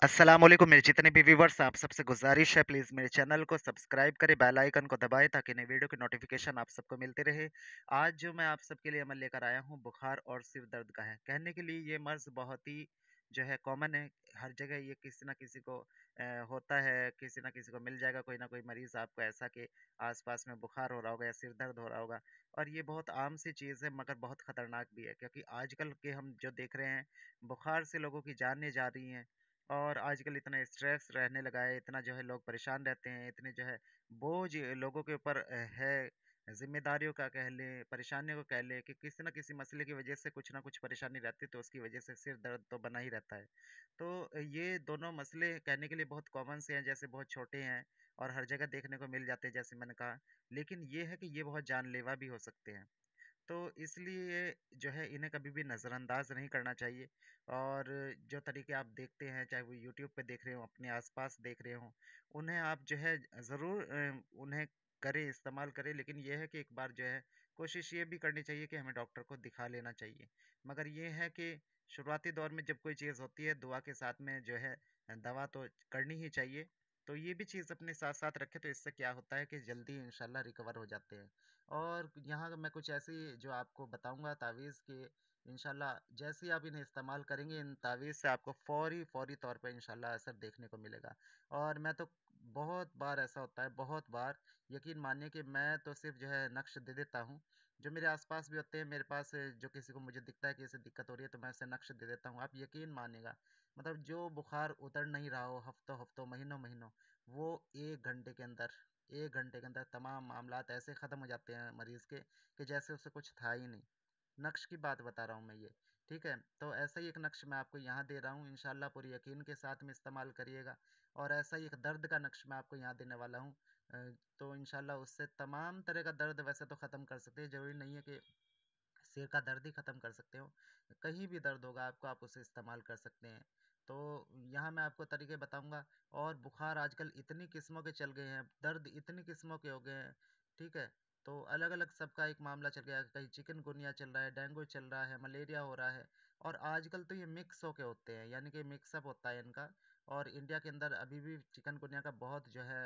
अस्सलामुअलैकुम मेरे जितने भी व्यूवर्स हैं, आप सबसे गुज़ारिश है प्लीज़ मेरे चैनल को सब्सक्राइब करें, बेल आइकन को दबाएँ ताकि नई वीडियो की नोटिफ़िकेशन आप सबको मिलती रहे। आज जो मैं आप सबके लिए मैं लेकर आया हूँ बुखार और सिर दर्द का है। कहने के लिए ये मर्ज़ बहुत ही जो है कॉमन है, हर जगह ये किसी न किसी को होता है, किसी न किसी को मिल जाएगा कोई ना कोई मरीज़ आपको ऐसा कि आस-पास में बुखार हो रहा होगा या सिर दर्द हो रहा होगा। और ये बहुत आम सी चीज़ है मगर बहुत ख़तरनाक भी है क्योंकि आजकल के हम जो देख रहे हैं, बुखार से लोगों की जानें जा रही हैं। और आजकल इतना स्ट्रेस रहने लगा है, इतना जो है लोग परेशान रहते हैं, इतने जो है बोझ लोगों के ऊपर है, ज़िम्मेदारियों का कह लें, परेशानियों को कह लें कि किसी न किसी मसले की वजह से कुछ न कुछ परेशानी रहती है, तो उसकी वजह से सिर दर्द तो बना ही रहता है। तो ये दोनों मसले कहने के लिए बहुत कॉमन से हैं, जैसे बहुत छोटे हैं और हर जगह देखने को मिल जाते हैं, जैसे मैंने कहा। लेकिन ये है कि ये बहुत जानलेवा भी हो सकते हैं। तो इसलिए जो है इन्हें कभी भी नज़रअंदाज नहीं करना चाहिए और जो तरीके आप देखते हैं चाहे वो यूट्यूब पे देख रहे हो अपने आसपास देख रहे हो उन्हें आप जो है ज़रूर उन्हें करें इस्तेमाल करें लेकिन ये है कि एक बार जो है कोशिश ये भी करनी चाहिए कि हमें डॉक्टर को दिखा लेना चाहिए मगर ये है कि शुरुआती दौर में जब कोई चीज़ होती है दुआ के साथ में जो है दवा तो करनी ही चाहिए तो ये भी चीज़ अपने साथ साथ रखें तो इससे क्या होता है कि जल्दी इंशाल्लाह रिकवर हो जाते हैं और यहाँ मैं कुछ ऐसी जो आपको बताऊँगा तावीज़ कि इंशाल्लाह जैसे ही आप इन्हें इस्तेमाल करेंगे इन तावीज़ से आपको फ़ौरी फ़ौरी तौर पे इंशाल्लाह असर देखने को मिलेगा। और मैं तो बहुत बार ऐसा होता है, बहुत बार यकीन मानिए कि मैं तो सिर्फ़ जो है नक्श दे देता हूँ। जो मेरे आस-पास भी होते हैं, मेरे पास जो किसी को मुझे दिखता है कि इसे दिक्कत हो रही है तो मैं उसे नक्श दे देता हूँ। आप यकीन मानिएगा मतलब जो बुखार उतर नहीं रहा हो हफ़्तों-हफ़्तों, महीनों-महीनों वो 1 घंटे के अंदर 1 घंटे के अंदर तमाम मामलात ऐसे ख़त्म हो जाते हैं मरीज़ के कि जैसे उसे कुछ था ही नहीं। नक्श की बात बता रहा हूँ मैं ये, ठीक है? तो ऐसा ही एक नक्श मैं आपको यहाँ दे रहा हूँ, इंशाल्लाह पूरे यकीन के साथ में इस्तेमाल करिएगा और ऐसा ही एक दर्द का नक्श मैं आपको यहाँ देने वाला हूँ। अ, तो इंशाल्लाह उससे तमाम तरह का दर्द वैसे तो ख़त्म कर सकते हैं, ज़रूरी नहीं है कि सिर का दर्द ही ख़त्म कर सकते हो। कहीं भी दर्द होगा आपको, आप उसे इस्तेमाल कर सकते हैं। तो यहाँ मैं आपको तरीके बताऊँगा और बुखार आजकल इतनी किस्मों के चल गए हैं, दर्द इतनी किस्मों के हो गए हैं, ठीक है? तो अलग-अलग सबका एक मामला चल गया है, कहीं चिकनगुनिया चल रहा है, डेंगू चल रहा है, मलेरिया हो रहा है और आजकल तो ये मिक्स होके होते हैं, यानी कि मिक्सअप होता है इनका और इंडिया के अंदर अभी भी चिकनगुनिया का बहुत जो है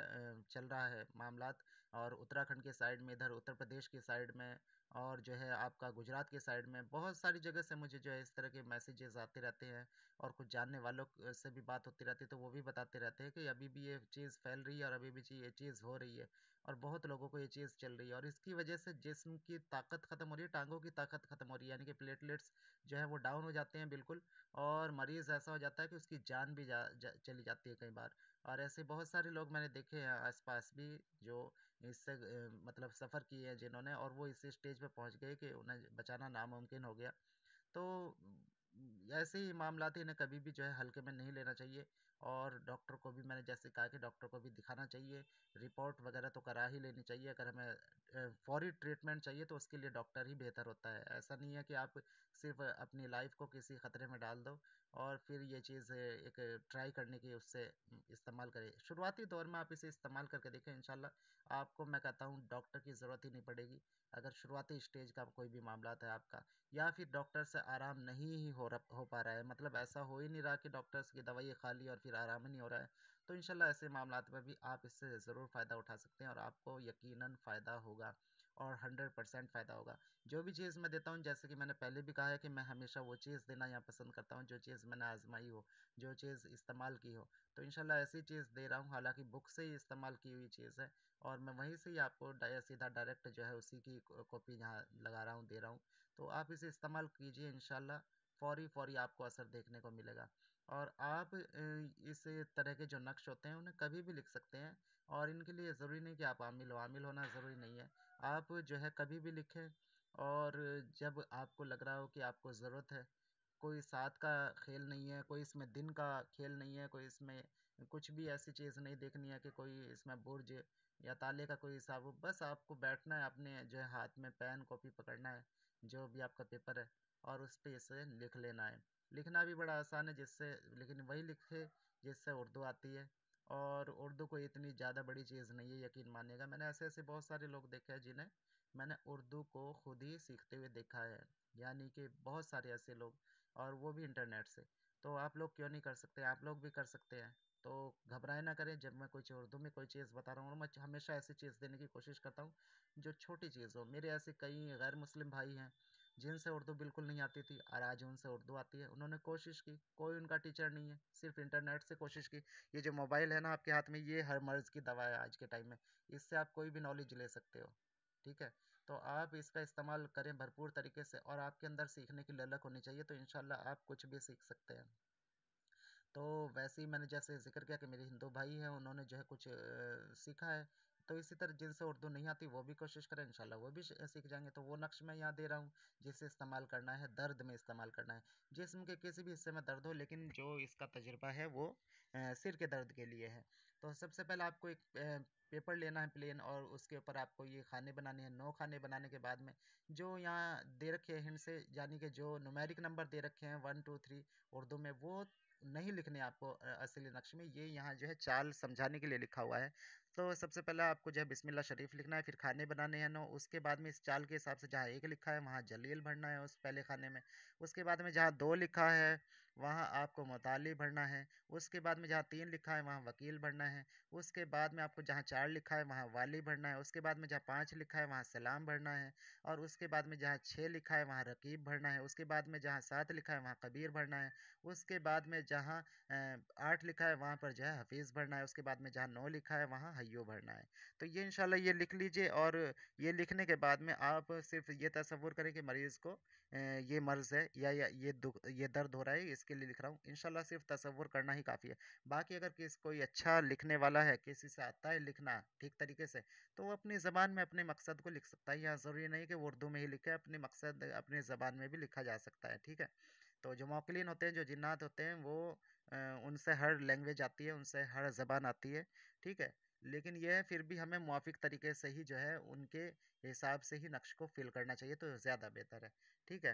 चल रहा है मामलात और उत्तराखंड के साइड में, इधर उत्तर प्रदेश की साइड में और जो है आपका गुजरात के साइड में बहुत सारी जगह से मुझे जो है इस तरह के मैसेजेस आते रहते हैं और कुछ जानने वालों से भी बात होती रहती है तो वो भी बताते रहते हैं कि अभी भी ये चीज़ फैल रही है और अभी भी ये चीज़ हो रही है और बहुत लोगों को ये चीज़ चल रही है और इसकी वजह से जिस्म की ताकत खत्म हो रही है टांगों की ताकत खत्म हो रही है यानी कि प्लेटलेट्स जो है वो डाउन हो जाते हैं बिल्कुल और मरीज़ ऐसा हो जाता है कि उसकी जान भी चली जाती है कई बार और ऐसे बहुत सारे लोग मैंने देखे हैं आसपास भी जो इससे मतलब सफ़र किए हैं जिन्होंने और वो इस स्टेज पे पहुंच गए कि उन्हें बचाना नामुमकिन हो गया तो ऐसे ही मामलात इन्हें कभी भी जो है हल्के में नहीं लेना चाहिए और डॉक्टर को भी मैंने जैसे कहा कि डॉक्टर को भी दिखाना चाहिए रिपोर्ट वगैरह तो करा ही लेनी चाहिए अगर हमें फौरी ट्रीटमेंट चाहिए तो उसके लिए डॉक्टर ही बेहतर होता है ऐसा नहीं है कि आप सिर्फ अपनी लाइफ को किसी खतरे में डाल दो और फिर ये चीज़ एक ट्राई करने की उससे इस्तेमाल करें शुरुआती दौर में आप इसे इस्तेमाल करके देखें इंशाल्लाह आपको मैं कहता हूँ डॉक्टर की ज़रूरत ही नहीं पड़ेगी अगर शुरुआती स्टेज का कोई भी मामला है आपका या फिर डॉक्टर से आराम नहीं ही हो पा रहा है मतलब ऐसा हो ही नहीं रहा कि डॉक्टर्स की दवाई खा ली और फिर आराम ही नहीं हो रहा है तो इंशाल्लाह ऐसे मामलात में भी आप इससे ज़रूर फ़ायदा उठा सकते हैं और आपको यकीनन फ़ायदा होगा और 100% फ़ायदा होगा जो भी चीज़ मैं देता हूँ जैसे कि मैंने पहले भी कहा है कि मैं हमेशा वो चीज़ देना यहाँ पसंद करता हूँ जो चीज़ मैंने आजमाई हो जो चीज़ इस्तेमाल की हो तो इंशाल्लाह ऐसी चीज़ दे रहा हूँ हालांकि बुक से ही इस्तेमाल की हुई चीज़ है और मैं वहीं से ही आपको सीधा डायरेक्ट जो है उसी की कॉपी यहाँ लगा रहा हूँ दे रहा हूँ तो आप इसे इस्तेमाल कीजिए इंशाल्लाह फ़ौरी फ़ौरी आपको असर देखने को मिलेगा और आप इस तरह के जो नक्श होते हैं उन्हें कभी भी लिख सकते हैं और इनके लिए ज़रूरी नहीं कि आप आमिल होना ज़रूरी नहीं है आप जो है कभी भी लिखें और जब आपको लग रहा हो कि आपको ज़रूरत है कोई साथ का खेल नहीं है कोई इसमें दिन का खेल नहीं है कोई इसमें कुछ भी ऐसी चीज़ नहीं देखनी है कि कोई इसमें बुर्ज या ताले का कोई हिसाब हो बस आपको बैठना है अपने जो है हाथ में पेन कॉपी पकड़ना है जो भी आपका पेपर है और उस पे इसे लिख लेना है लिखना भी बड़ा आसान है जिससे लेकिन वही लिखे जिससे उर्दू आती है और उर्दू कोई इतनी ज़्यादा बड़ी चीज़ नहीं है यकीन मानिएगा मैंने ऐसे ऐसे बहुत सारे लोग देखे हैं जिन्हें मैंने उर्दू को खुद ही सीखते हुए देखा है यानी कि बहुत सारे ऐसे लोग और वो भी इंटरनेट से तो आप लोग क्यों नहीं कर सकते? आप लोग भी कर सकते हैं। तो घबराए ना करें, जब मैं कुछ उर्दू में कोई चीज़ बता रहा हूँ, मैं हमेशा ऐसी चीज़ देने की कोशिश करता हूँ जो छोटी चीज़ हो। मेरे ऐसे कई गैर मुस्लिम भाई हैं जिनसे उर्दू बिल्कुल नहीं आती थी और आज उनसे उर्दू आती है। उन्होंने कोशिश की, कोई उनका टीचर नहीं है, सिर्फ इंटरनेट से कोशिश की। ये जो मोबाइल है ना आपके हाथ में, ये हर मर्ज़ की दवा है आज के टाइम में। इससे आप कोई भी नॉलेज ले सकते हो, ठीक है? तो आप इसका इस्तेमाल करें भरपूर तरीके से, और आपके अंदर सीखने की ललक होनी चाहिए, तो इंशाल्लाह आप कुछ भी सीख सकते हैं। तो वैसे ही मैंने जैसे ज़िक्र किया कि मेरे हिंदू भाई हैं, उन्होंने जो है कुछ सीखा है। तो इसी तरह जिनसे उर्दू नहीं आती वो भी कोशिश करें, इंशाल्लाह वो भी सीख जाएँगे। तो वो नक्श मैं यहाँ दे रहा हूँ, जिसे इस्तेमाल करना है, दर्द में इस्तेमाल करना है। जिस्म के किसी भी हिस्से में दर्द हो, लेकिन जो इसका तजुर्बा है वो सिर के दर्द के लिए है। तो सबसे पहले आपको एक पेपर लेना है प्लेन, और उसके ऊपर आपको ये खाने बनाने हैं। 9 खाने बनाने के बाद में जो यहाँ दे रखे हैं हिंट से, यानी कि जो न्यूमेरिक नंबर दे रखे हैं 1, 2, 3 उर्दू में, वो नहीं लिखने आपको असली नक्श में, ये यहाँ जो है चाल समझाने के लिए लिखा हुआ है। तो सबसे पहले आपको जो है बिस्मिल्लाह शरीफ लिखना है, फिर खाने बनाने हैं 9, उसके बाद में इस चाल के हिसाब से जहाँ 1 लिखा है वहाँ जलील भरना है उस पहले खाने में। उसके बाद में जहाँ 2 लिखा है वहाँ आपको मुताली भरना है। उसके बाद में जहाँ 3 लिखा है वहाँ वकील भरना है। उसके बाद में आपको जहाँ 4 लिखा है वहाँ वाली भरना है। उसके बाद में जहाँ 5 लिखा है वहाँ सलाम भरना है। और उसके बाद में जहाँ 6 लिखा है वहाँ रकीब भरना है। उसके बाद में जहाँ 7 लिखा है वहाँ कबीर भरना है। उसके बाद में जहाँ 8 लिखा है वहाँ पर जो है हफ़ीज़ भरना है। उसके बाद में जहाँ 9 लिखा है वहाँ हय्यो भरना है। तो ये इंशाल्लाह ये लिख लीजिए, और ये लिखने के बाद में आप सिर्फ़ ये तसव्वुर करें कि मरीज़ को ये मर्ज़ है, या ये दर्द हो रहा है, इसके लिए लिख रहा हूँ। इंशाल्लाह सिर्फ़ तसव्वुर करना ही काफ़ी है। बाकी अगर कोई अच्छा लिखने वाला है, किसी से आता है लिखना ठीक तरीके से, तो वो अपनी ज़बान में अपने मकसद को लिख सकता है। यहाँ ज़रूरी नहीं कि वो उर्दू में ही लिखे, अपने मकसद अपनी ज़बान में भी लिखा जा सकता है, ठीक है? तो जो मौक़िलीन होते हैं, जो जिन्नात होते हैं, वो अ, उनसे हर लैंग्वेज आती है, उनसे हर ज़बान आती है, ठीक है? लेकिन ये है, फिर भी हमें मुआफ़िक तरीके से ही जो है उनके हिसाब से ही नक्श को फ़िल करना चाहिए, तो ज़्यादा बेहतर है, ठीक है?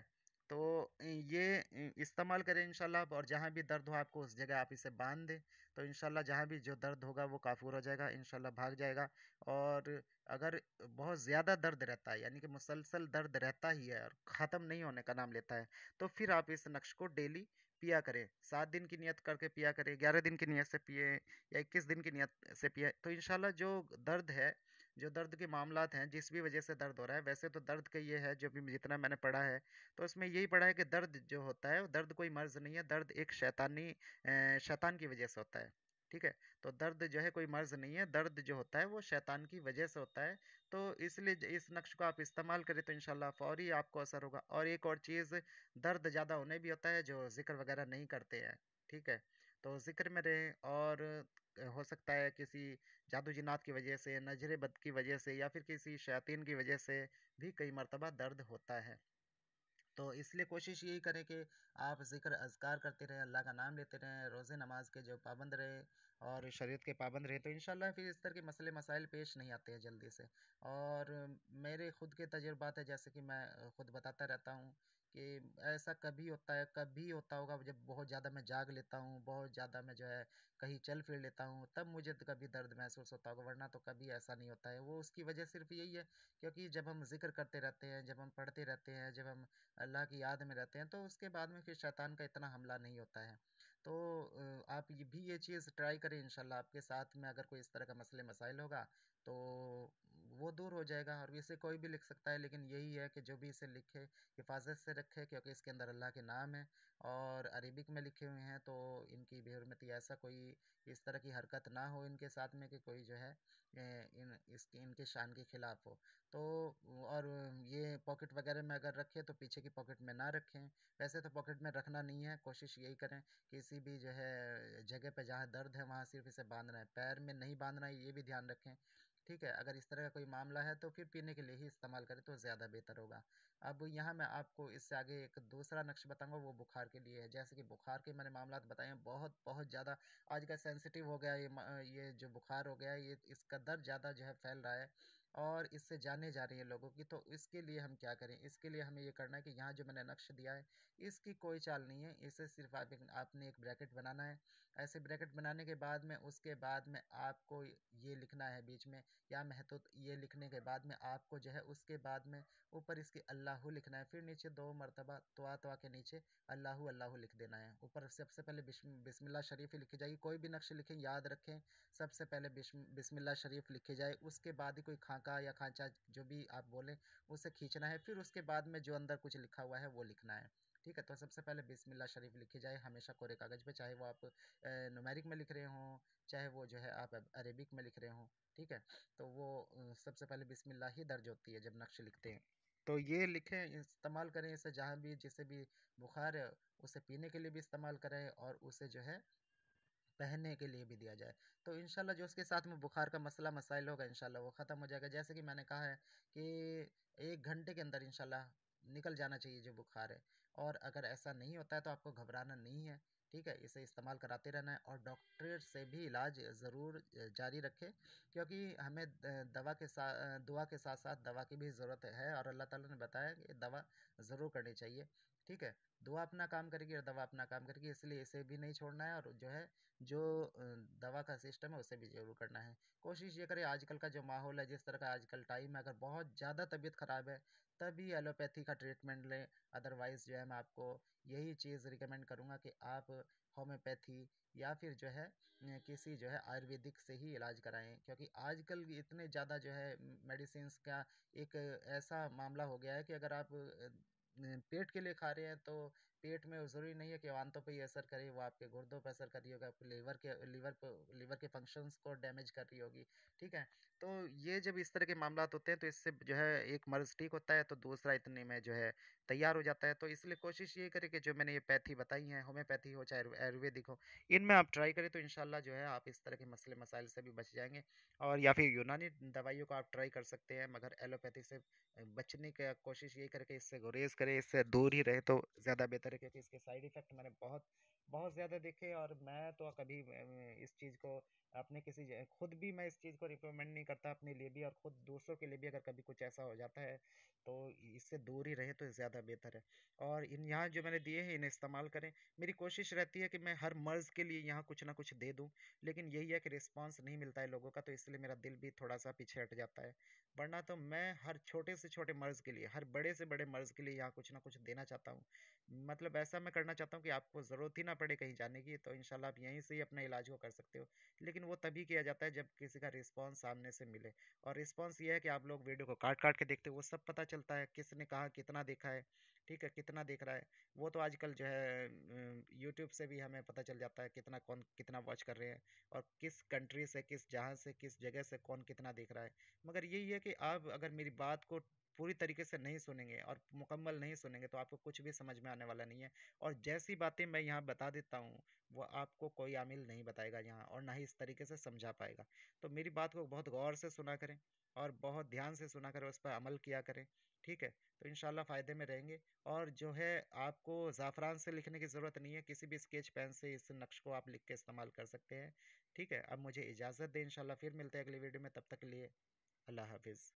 तो ये इस्तेमाल करें इंशाल्लाह आप, और जहाँ भी दर्द हो आपको उस जगह आप इसे बाँध दें, तो इंशाल्लाह जहाँ भी जो दर्द होगा वो काफ़ूर हो जाएगा, इंशाल्लाह भाग जाएगा। और अगर बहुत ज़्यादा दर्द रहता है, यानी कि मुसलसल दर्द रहता ही है और ख़त्म नहीं होने का नाम लेता है, तो फिर आप इस नक्श को डेली पिया करें। 7 दिन की नियत करके पिया करें, 11 दिन की नियत से पिएँ या 21 दिन की नियत से पिएँ। तो इंशाल्लाह जो दर्द है, जो दर्द के मामलात हैं, जिस भी वजह से दर्द हो रहा है, वैसे तो दर्द का ये है, जो भी जितना मैंने पढ़ा है, तो उसमें यही पढ़ा है कि दर्द जो होता है, वो दर्द कोई मर्ज़ नहीं है, दर्द एक शैतान की वजह से होता है, ठीक है? तो दर्द जो है कोई मर्ज़ नहीं है, दर्द जो होता है वो शैतान की वजह से होता है। तो इसलिए इस नक्श को आप इस्तेमाल करें तो इंशाल्लाह फ़ौरी आपको असर होगा। और एक और चीज़, दर्द ज़्यादा उन्हें भी होता है जो ज़िक्र वगैरह नहीं करते हैं, ठीक है? तो ज़िक्र में रहें, और हो सकता है किसी जादू जिन्नात की वजह से, नज़र बद की वजह से, या फिर किसी शैतान की वजह से भी कई मर्तबा दर्द होता है। तो इसलिए कोशिश यही करें कि आप ज़िक्र अज़कार करते रहें, अल्लाह का नाम लेते रहें, रोज़े नमाज के जो पाबंद रहें और शरीयत के पाबंद रहें, तो इंशाल्लाह फिर इस तरह के मसले मसाइल पेश नहीं आते हैं जल्दी से। और मेरे खुद के तजुर्बात है, जैसे कि मैं खुद बताता रहता हूँ कि ऐसा कभी होता होगा जब बहुत ज़्यादा मैं जाग लेता हूँ, बहुत ज़्यादा मैं जो है कहीं चल फिर लेता हूँ, तब मुझे तो कभी दर्द महसूस होता होगा, वरना तो कभी ऐसा नहीं होता है। वो उसकी वजह सिर्फ़ यही है, क्योंकि जब हम ज़िक्र करते रहते हैं, जब हम पढ़ते रहते हैं, जब हम अल्लाह की याद में रहते हैं, तो उसके बाद में फिर शैतान का इतना हमला नहीं होता है। तो आप ये चीज़ ट्राई करें, इंशाल्लाह आपके साथ में अगर कोई इस तरह का मसले मसाइल होगा तो वो दूर हो जाएगा। और इसे कोई भी लिख सकता है, लेकिन यही है कि जो भी इसे लिखे हिफाजत से रखे, क्योंकि इसके अंदर अल्लाह के नाम है और अरबिक में लिखे हुए हैं, तो इनकी बेहुरमती ऐसा कोई इस तरह की हरकत ना हो इनके साथ में कि कोई जो है इनके शान के खिलाफ हो। तो और ये पॉकेट वगैरह में अगर रखें तो पीछे की पॉकेट में ना रखें। वैसे तो पॉकेट में रखना नहीं है, कोशिश यही करें किसी भी जो है जगह पे जहाँ दर्द है वहाँ सिर्फ इसे बांधना है, पैर में नहीं बांधना है, ये भी ध्यान रखें, ठीक है? अगर इस तरह का कोई मामला है तो फिर पीने के लिए ही इस्तेमाल करें तो ज़्यादा बेहतर होगा। अब यहाँ मैं आपको इससे आगे एक दूसरा नक्श बताऊँगा, वो बुखार के लिए है। जैसे कि बुखार के मैंने मामलात बताए हैं, बहुत बहुत ज़्यादा आजकल सेंसिटिव हो गया है ये जो बुखार हो गया है, ये इसका दर्द ज़्यादा जो है फैल रहा है। और इससे जाने जा रही है लोगों की। तो इसके लिए हम क्या करें? इसके लिए हमें ये करना है कि यहाँ जो मैंने नक्श दिया है, इसकी कोई चाल नहीं है। इसे सिर्फ़ आपने एक ब्रैकेट बनाना है। ऐसे ब्रैकेट बनाने के बाद में उसके बाद में आपको ये लिखना है बीच में, या महतो ये लिखने के बाद में आपको जो है उसके बाद में ऊपर इसकी अल्लाहू लिखना है। फिर नीचे 2 मरतबा तवा के नीचे अल्लाहू अल्लाहू लिख देना है। ऊपर सबसे पहले बिस्मिल्लाह शरीफ ही लिखी जाएगी। कोई भी नक्श लिखें, याद रखें, सबसे पहले बिस्मिल्लाह शरीफ लिखी जाए, उसके बाद ही कोई खाका या खांचा जो भी आप बोलें उसे खींचना है। फिर उसके बाद में जो अंदर कुछ लिखा हुआ है वो लिखना है। ठीक है, तो सबसे पहले बिस्मिल्लाह शरीफ लिखी जाए हमेशा कोरे कागज़ पे, चाहे वो आप न्यूमेरिक में लिख रहे हों, चाहे वो जो है आप अरेबिक में लिख रहे हों। ठीक है, तो वो सबसे पहले बिस्मिल्लाह ही दर्ज होती है जब नक्श लिखते हैं। तो ये लिखें, इस्तेमाल करें इसे जहाँ भी जिसे भी बुखार है, उसे पीने के लिए भी इस्तेमाल करें और उसे जो है पहनने के लिए भी दिया जाए। तो इंशाल्लाह जो उसके साथ में बुखार का मसला मसाइल होगा इंशाल्लाह वो ख़त्म हो जाएगा। जैसे कि मैंने कहा है कि 1 घंटे के अंदर इंशाल्लाह निकल जाना चाहिए जो बुखार है। और अगर ऐसा नहीं होता है तो आपको घबराना नहीं है। ठीक है? इसे इस्तेमाल कराते रहना है और डॉक्टर से भी इलाज ज़रूर जारी रखें, क्योंकि हमें दुआ के साथ-साथ दवा की भी ज़रूरत है और अल्लाह ताला ने बताया कि दवा ज़रूर करनी चाहिए। ठीक है? दुआ अपना काम करेगी और दवा अपना काम करेगी, इसलिए इसे भी नहीं छोड़ना है और जो है जो दवा का सिस्टम है उसे भी ज़रूर करना है। कोशिश ये करें, आजकल का जो माहौल है, जिस तरह का आजकल टाइम है, अगर बहुत ज़्यादा तबीयत ख़राब है, तभी एलोपैथी का ट्रीटमेंट लें। अदरवाइज़ जो है मैं आपको यही चीज़ रिकमेंड करूँगा कि आप होम्योपैथी या फिर जो है किसी जो है आयुर्वेदिक से ही इलाज कराएँ। क्योंकि आजकल इतने ज़्यादा जो है मेडिसिन्स का एक ऐसा मामला हो गया है कि अगर आप पेट के लिए खा रहे हैं तो पेट में ज़रूरी नहीं है कि आंतों पे ही असर करे, वो आपके गुर्दों पे असर कर रही होगी, आपके लीवर के फंक्शंस को डैमेज कर रही होगी। ठीक है? तो ये जब इस तरह के मामलात होते हैं तो इससे जो है एक मर्ज़ ठीक होता है तो दूसरा इतने में जो है तैयार हो जाता है। तो इसलिए कोशिश ये करें कि जो मैंने ये पैथी बताई हैं, होम्योपैथी हो चाहे आयुर्वेदिक हो, इनमें आप ट्राई करें तो इंशाल्लाह जो है आप इस तरह के मसले मसाइल से भी बच जाएँगे। और या फिर यूनानी दवाइयों को आप ट्राई कर सकते हैं, मगर एलोपैथी से बचने का कोशिश यही करें कि इससे गुरेज़ करें, इससे दूर ही रहें तो ज़्यादा बेहतर है, क्योंकि इसके साइड इफ़ेक्ट मैंने बहुत बहुत ज़्यादा देखे और मैं तो कभी इस चीज़ को अपने खुद भी मैं इस चीज़ को रिकमेंड नहीं करता अपने लिए भी, और खुद दूसरों के लिए भी अगर कभी कुछ ऐसा हो जाता है तो इससे दूर ही रहें तो ज़्यादा बेहतर है। और इन यहाँ जो मैंने दिए हैं इन्हें इस्तेमाल करें। मेरी कोशिश रहती है कि मैं हर मर्ज़ के लिए यहाँ कुछ ना कुछ दे दूँ, लेकिन यही है कि रिस्पॉन्स नहीं मिलता है लोगों का, तो इसलिए मेरा दिल भी थोड़ा-सा पीछे हट जाता है। वरना तो मैं हर छोटे से छोटे मर्ज़ के लिए, हर बड़े से बड़े मर्ज़ के लिए यहाँ कुछ ना कुछ देना चाहता हूँ। मतलब ऐसा मैं करना चाहता हूँ कि आपको ज़रूरत ही ना पड़े कहीं जाने की, तो इंशाल्लाह आप यहीं से ही अपना इलाज को कर सकते हो। लेकिन वो तभी किया जाता है जब किसी का रिस्पॉन्स सामने से मिले, और रिस्पॉन्स ये है कि आप लोग वीडियो को काट-काट के देखते हो, वो सब पता चलता है, किसने कहाँ कितना देखा है, ठीक है? कितना देख रहा है। वो तो आजकल जो है यूट्यूब से भी हमें पता चल जाता है कितना कौन कितना वॉच कर रहे हैं और किस कंट्री से, किस जहाँ से, किस जगह से कौन कितना देख रहा है। मगर यही है कि आप अगर मेरी बात को पूरी तरीके से नहीं सुनेंगे और मुकम्मल नहीं सुनेंगे तो आपको कुछ भी समझ में आने वाला नहीं है। और जैसी बातें मैं यहाँ बता देता हूँ वो आपको कोई आमिल नहीं बताएगा यहाँ, और ना ही इस तरीके से समझा पाएगा। तो मेरी बात को बहुत गौर से सुना करें और बहुत ध्यान से सुना करें, उस पर अमल किया करें। ठीक है? तो इंशाल्लाह फ़ायदे में रहेंगे। और जो है आपको ज़ाफ़रान से लिखने की ज़रूरत नहीं है, किसी भी स्केच पेन से इस नक्श को आप लिख के इस्तेमाल कर सकते हैं। ठीक है? अब मुझे इजाज़त दें, इंशाल्लाह फिर मिलते हैं अगली वीडियो में, तब तक के लिए अल्लाह हाफ़िज़।